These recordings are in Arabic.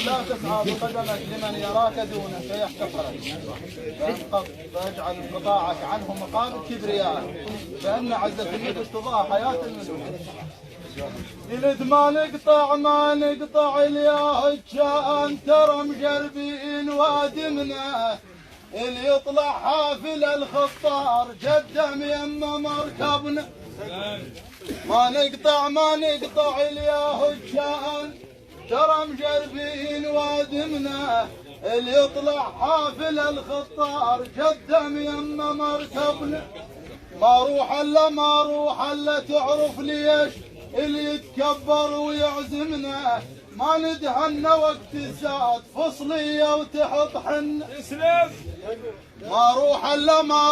لا تسعى بقدمك لمن يراك دونك فيحتقرك فاجعل انقطاعك عنه مقام الكبرياء فإن عزة النفس تضاع حياة الملوك. إذ ما نقطع الياهج كان ترى مجربين وادمنا اللي يطلع حافل الخطار قدم يم مركبنا. ما نقطع الياهج كان ترى مجربين وادمنا اللي يطلع حافل الخطار قدم يم مركبنا. ما روح الا تعرف ليش اللي يتكبر ويعزمنا ما ندهن وقت الزاد فصلية وتحط حنا. ما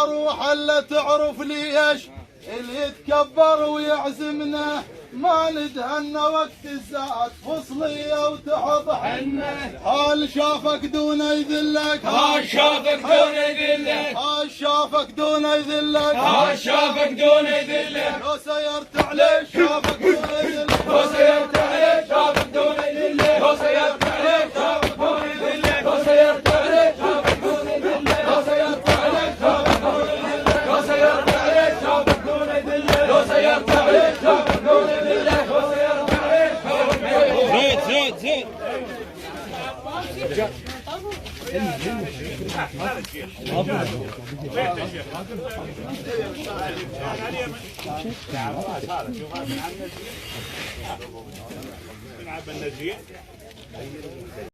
روح الا تعرف ليش اللي يتكبر ويعزمنا ما ندهن وقت الزاد فصلية وتحط حنا. هل شافك دون يذلك هل شافك دون يذلك هل شافك دون يذلك هل شافك دون يذلك لو سيرت عليه شافك دون يذلك لو سيرت عليه شافك دون يذلك لو سيرت عليه شافك دون يذلك لو سيرت عليه شافك دون يذلك لو سيرت عليه شافك دون يذلك لو سيرت عليه شافك دون يذلك لو سيرت عليه شافك دون يذلك لو سيرت عليه شافك زيد